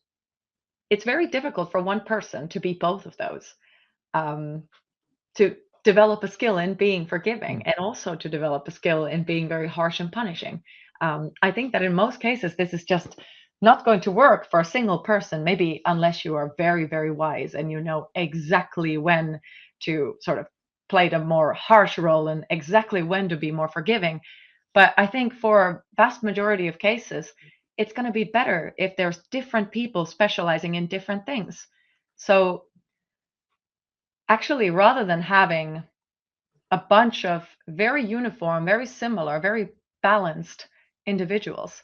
it's very difficult for one person to be both of those, to develop a skill in being forgiving and also to develop a skill in being very harsh and punishing. I think that in most cases, this is just not going to work for a single person, maybe unless you are very, very wise and you know exactly when to sort of play the more harsh role and exactly when to be more forgiving. But I think for vast majority of cases, it's going to be better if there's different people specializing in different things. So actually, rather than having a bunch of very uniform, very similar, very balanced individuals,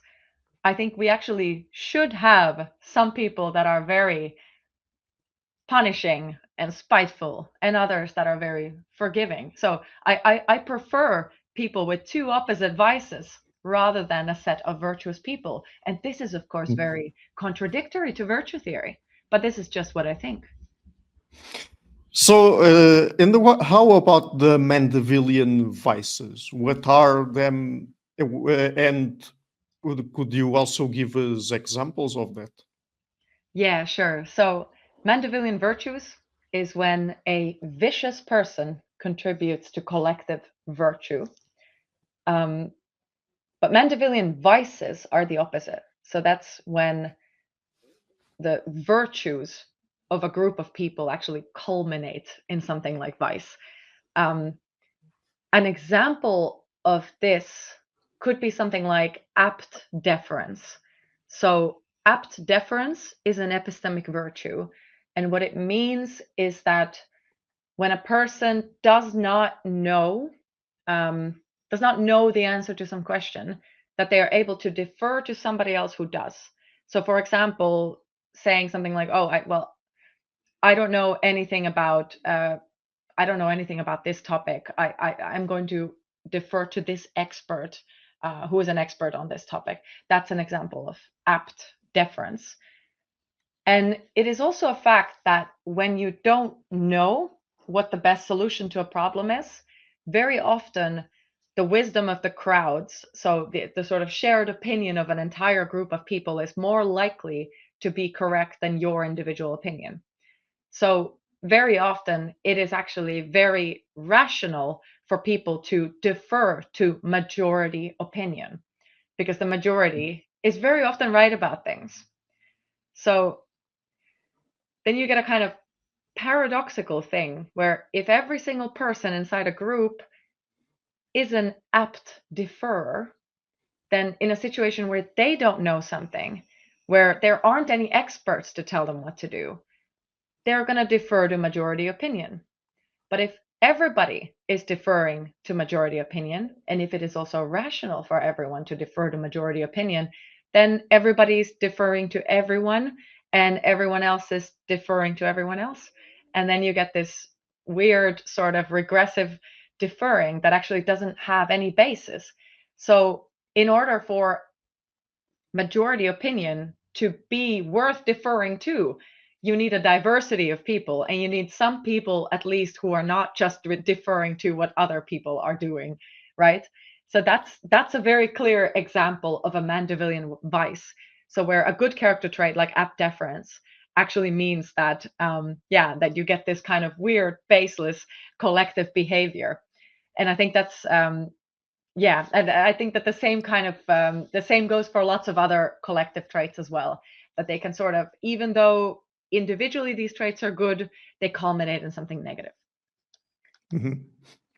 I think we actually should have some people that are very punishing and spiteful and others that are very forgiving. So I prefer people with two opposite vices rather than a set of virtuous people. And this is, of course, very contradictory to virtue theory, but this is just what I think. So, how about the Mandevillian vices? What are them, and could you also give us examples of that? Yeah, sure. So, Mandevillian virtues is when a vicious person contributes to collective virtue. But Mandevillian vices are the opposite. So that's when the virtues of a group of people actually culminate in something like vice. An example of this could be something like apt deference. So, apt deference is an epistemic virtue. And what it means is that when a person does not know the answer to some question, that they are able to defer to somebody else who does. So, for example, saying something like, "Oh, I don't know anything about this topic. I'm going to defer to this expert who is an expert on this topic." That's an example of apt deference. And it is also a fact that when you don't know what the best solution to a problem is, very often the wisdom of the crowds, so the sort of shared opinion of an entire group of people, is more likely to be correct than your individual opinion. So very often it is actually very rational for people to defer to majority opinion, because the majority is very often right about things. So then you get a kind of paradoxical thing where if every single person inside a group is an apt deferrer, then in a situation where they don't know something, where there aren't any experts to tell them what to do, they're going to defer to majority opinion. But if everybody is deferring to majority opinion, and if it is also rational for everyone to defer to majority opinion, then everybody's deferring to everyone, and everyone else is deferring to everyone else. And then you get this weird sort of regressive deferring that actually doesn't have any basis. So, in order for majority opinion to be worth deferring to, you need a diversity of people, and you need some people at least who are not just deferring to what other people are doing, right? So that's a very clear example of a Mandevillian vice. So where a good character trait like apt deference actually means that that you get this kind of weird baseless collective behavior. And I think that's and I think that the same kind of the same goes for lots of other collective traits as well. That they can sort of, even though individually these traits are good, they culminate in something negative. Mhm.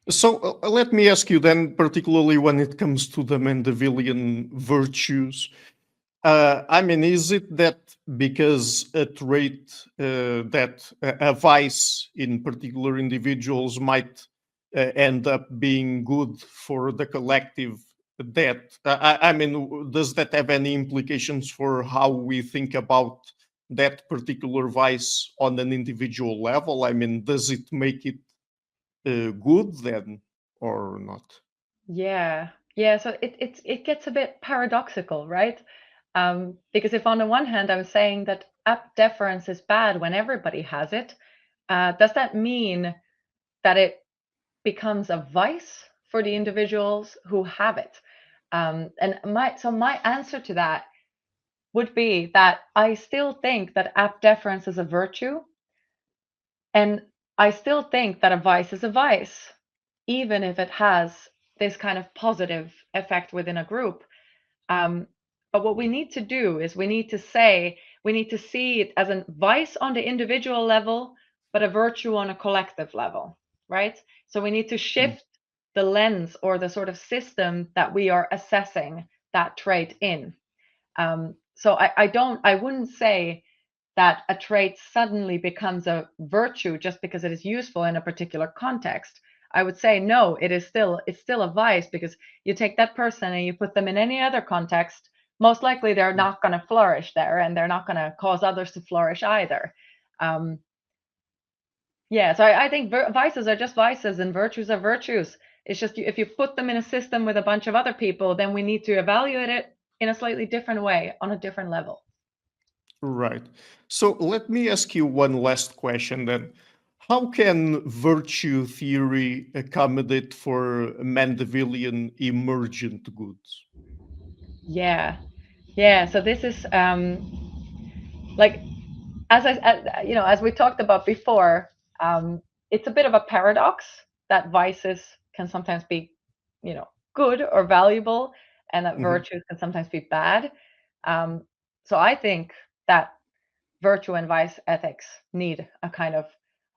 So let me ask you then, particularly when it comes to the Mandevillian virtues, I mean, is it that because a trait that a vice in particular individuals might end up being good for the collective, that I mean, does that have any implications for how we think about that particular vice on an individual level? I mean, does it make it good then or not? Yeah. So it gets a bit paradoxical, right? Because if on the one hand I'm saying that apt deference is bad when everybody has it, does that mean that it becomes a vice for the individuals who have it? And my answer to that would be that I still think that apt deference is a virtue, and I still think that a vice is a vice, even if it has this kind of positive effect within a group. Um, but what we need to do is we need to see it as a vice on the individual level, but a virtue on a collective level, right? So we need to Mm. shift the lens or the sort of system that we are assessing that trait in. So I wouldn't say that a trait suddenly becomes a virtue just because it is useful in a particular context. I would say no, it's still a vice, because you take that person and you put them in any other context, most likely they're not going to flourish there, and they're not going to cause others to flourish either. Um, so I think vices are just vices and virtues are virtues. It's just if you put them in a system with a bunch of other people, then we need to evaluate it in a slightly different way on a different level. Right. So let me ask you one last question then. How can virtue theory accommodate for Mandevillian emergent goods? Yeah. So this is like as we talked about before, it's a bit of a paradox that vices can sometimes be, good or valuable, and that Mhm. virtues can sometimes be bad. Um, so I think that virtue and vice ethics need a kind of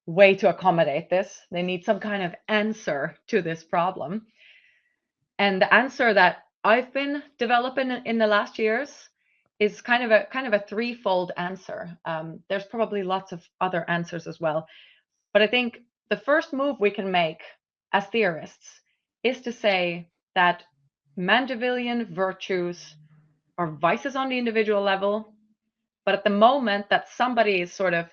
way to accommodate this. They need some kind of answer to this problem. And the answer that I've been developing in the last years is kind of a threefold answer. There's probably lots of other answers as well, but I think the first move we can make as theorists is to say that Mandevillian virtues are vices on the individual level, but at the moment that somebody's sort of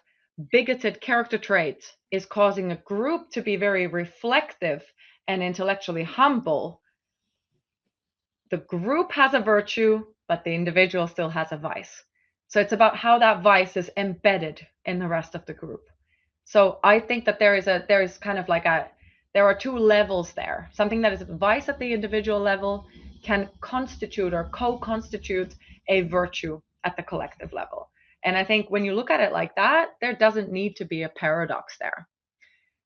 bigoted character trait is causing a group to be very reflective and intellectually humble, the group has a virtue, but the individual still has a vice. So it's about how that vice is embedded in the rest of the group. So I think that there is kind of like there are two levels there. Something that is vice at the individual level can constitute or co-constitute a virtue at the collective level. And I think when you look at it like that, there doesn't need to be a paradox there.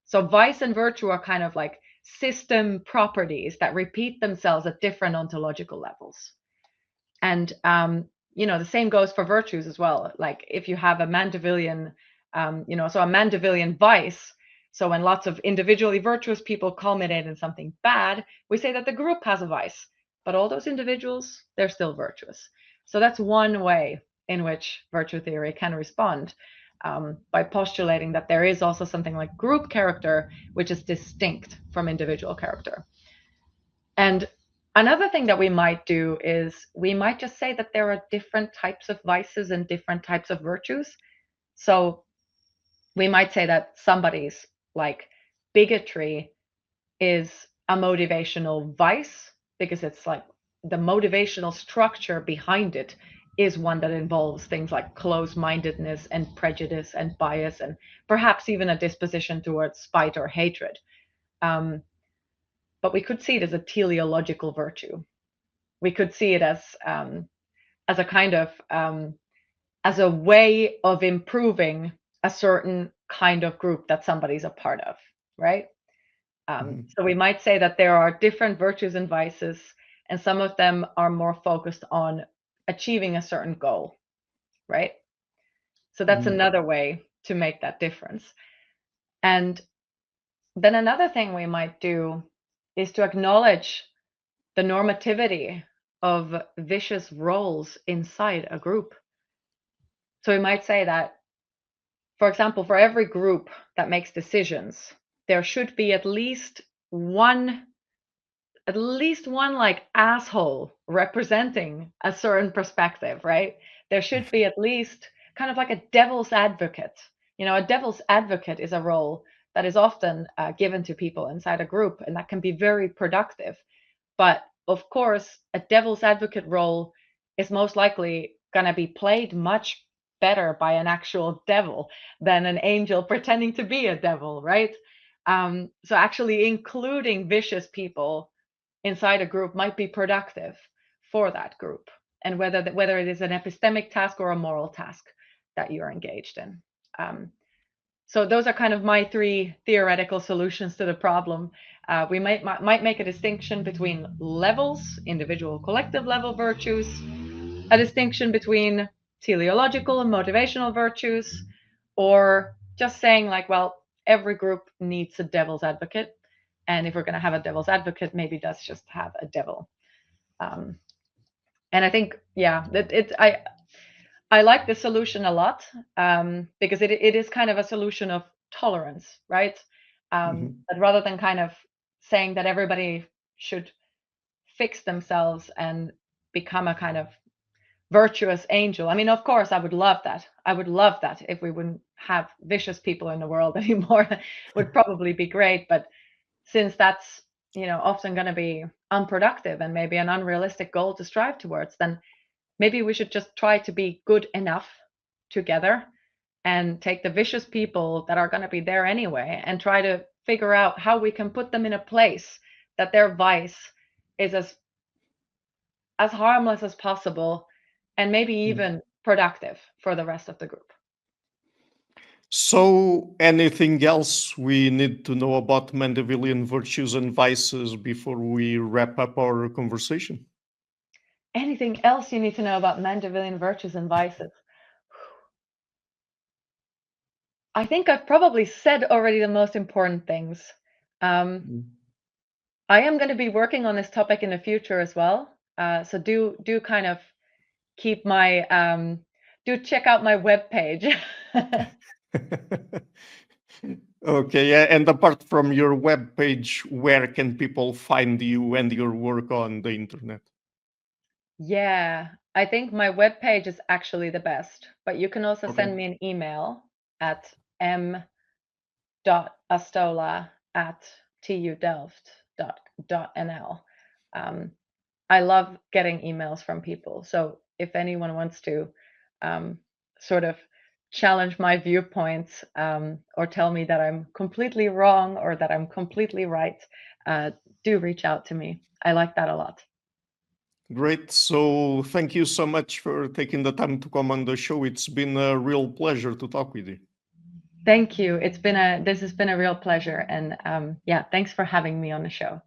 So vice and virtue are kind of like system properties that repeat themselves at different ontological levels. And the same goes for virtues as well. Like if you have a Mandevillian, so a Mandevillian vice. So when lots of individually virtuous people culminate in something bad, we say that the group has a vice, but all those individuals, they're still virtuous. So that's one way in which virtue theory can respond, by postulating that there is also something like group character, which is distinct from individual character. And another thing that we might do is we might just say that there are different types of vices and different types of virtues. So we might say that somebody's like bigotry is a motivational vice because it's like the motivational structure behind it is one that involves things like close-mindedness and prejudice and bias and perhaps even a disposition towards spite or hatred. But we could see it as a teleological virtue. We could see it as a kind of as a way of improving a certain kind of group that somebody's a part of, right? So we might say that there are different virtues and vices, and some of them are more focused on achieving a certain goal, right? So that's another way to make that difference. And then another thing we might do is to acknowledge the normativity of vicious roles inside a group. So we might say that, for example, for every group that makes decisions, there should be at least one like asshole representing a certain perspective, right? There should be at least kind of like a devil's advocate. A devil's advocate is a role that is often given to people inside a group, and that can be very productive. But of course, a devil's advocate role is most likely going to be played much better by an actual devil than an angel pretending to be a devil, right? So actually including vicious people inside a group might be productive for that group, and whether it is an epistemic task or a moral task that you're engaged in. So those are kind of my three theoretical solutions to the problem. We might make a distinction between levels, individual, collective level virtues, a distinction between teleological and motivational virtues, or just saying like, well, every group needs a devil's advocate. And if we're going to have a devil's advocate, maybe let's just have a devil. And I think, yeah, I like the solution a lot, because it is kind of a solution of tolerance, right? But rather than kind of saying that everybody should fix themselves and become a kind of virtuous angel. I mean, of course, I would love that. I would love that if we wouldn't have vicious people in the world anymore. Would probably be great. But since that's, often going to be unproductive and maybe an unrealistic goal to strive towards, then maybe we should just try to be good enough together and take the vicious people that are going to be there anyway and try to figure out how we can put them in a place that their vice is as harmless as possible and maybe even productive for the rest of the group. So, anything else we need to know about Mandevillian virtues and vices before we wrap up our conversation? Anything else you need to know about Mandevillian virtues and vices? I think I've probably said already the most important things. I am going to be working on this topic in the future as well. So do kind of keep my do check out my webpage. Okay, yeah. And apart from your webpage, where can people find you and your work on the internet? Yeah, I think my webpage is actually the best, but you can also Okay. send me an email at m.astola@tudelft.nl. I love getting emails from people. So if anyone wants to sort of challenge my viewpoints, or tell me that I'm completely wrong or that I'm completely right, do reach out to me. I like that a lot. Great. So thank you so much for taking the time to come on the show. It's been a real pleasure to talk with you. Thank you. This has been a real pleasure. And yeah, thanks for having me on the show.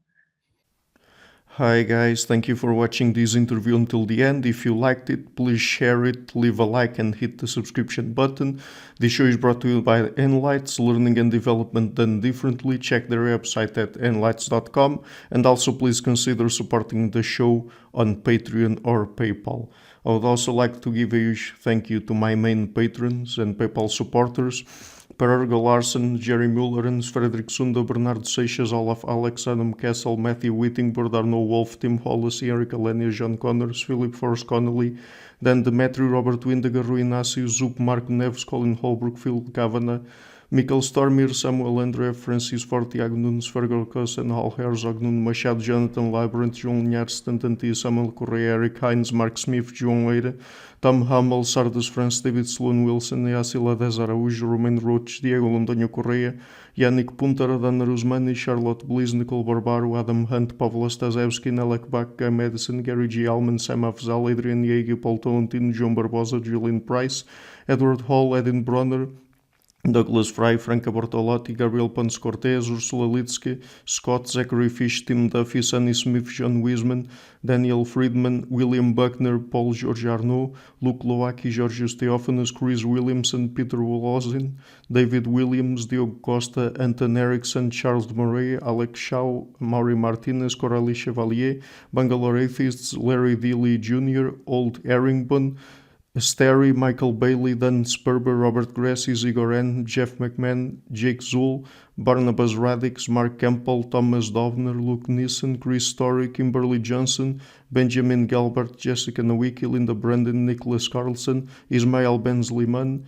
Hi guys, thank you for watching this interview until the end. If you liked it, please share it, leave a like and hit the subscription button. This show is brought to you by Enlights, learning and development done differently. Check their website at enlights.com, and also please consider supporting the show on Patreon or PayPal. I would also like to give a huge thank you to my main patrons and PayPal supporters: Per Ergo Larsen, Jerry Mullerens, Frederick Sunda, Bernardo Seixas, Olaf Alex, Adam Kessel, Matthew Whittingbird, Arno Wolf, Tim Hollis, Eric Alenia, John Connors, Philip Forrest Connolly, Dan Demetri, Robert Windiger, Rui Inácio, Zup, Marco Neves, Colin Holbrook, Phil Kavanagh, Michael Stormir, Samuel André, Francis Forte, Tiago Nunes, Fergal Cossen, Hal Herzog, Nuno Machado, Jonathan Labyrinth, João Linhares, Stantantia, Samuel Correia, Eric Hines, Mark Smith, João Eira, Tom Hummel, Sardas France, David Sloan Wilson, Yacila Dez Araújo, Romain Roach, Diego Londoño Correia, Yannick Punter, Adana Rusmani, Charlotte Bliss, Nicole Barbaro, Adam Hunt, Pavlo Stasevski, Nelek Bach, Guy Madison, Gary G. Alman, Sam Afzal, Adrian Yeager, Paul Tolentino, João Barbosa, Julian Price, Edward Hall, Edin Bronner, Douglas Fry, Franca Bortolotti, Gabriel Ponce Cortez, Ursula Litsky, Scott, Zachary Fish, Tim Duffy, Sonny Smith, John Wiseman, Daniel Friedman, William Buckner, Paul George Arnaud, Luke Lowacki, Georgios Theophanos, Chris Williamson, Peter Wolozin, David Williams, Diogo Costa, Anton Erickson, Charles de Moray, Alex Shaw, Maury Martinez, Coralie Chevalier, Bangalore Atheists, Larry Dealey Jr., Old Erringbon, Sterry, Michael Bailey, Dan Sperber, Robert Grassi, Igor N., Jeff McMahon, Jake Zool, Barnabas Radix, Mark Campbell, Thomas Dovner, Luke Nissen, Chris Story, Kimberly Johnson, Benjamin Galbert, Jessica Nowicki, Linda Brandon, Nicholas Carlson, Ismail Benzliman,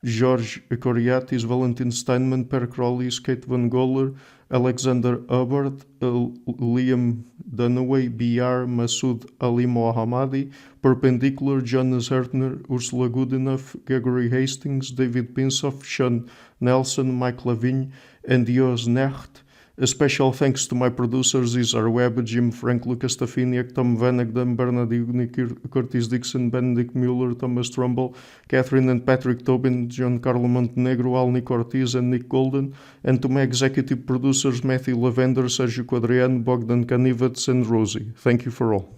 George Coriatis, Valentin Steinman, Per Crowley, Kate Van Goller, Alexander Hubbard, Liam Dunaway, BR, Masood Ali Mohammadi, Perpendicular, Jonas Hertner, Ursula Goodenough, Gregory Hastings, David Pinsoff, Sean Nelson, Mike Lavigne, and Dios Necht. A special thanks to my producers: Isar Webb, Jim Frank, Lucas Stafiniak, Tom Vanagdam, Bernard Ugni, Curtis Dixon, Benedict Mueller, Thomas Trumbull, Catherine and Patrick Tobin, Giancarlo Montenegro, Alnick Ortiz, and Nick Golden, and to my executive producers Matthew Lavender, Sergio Quadriano, Bogdan Kanivets, and Rosie. Thank you for all.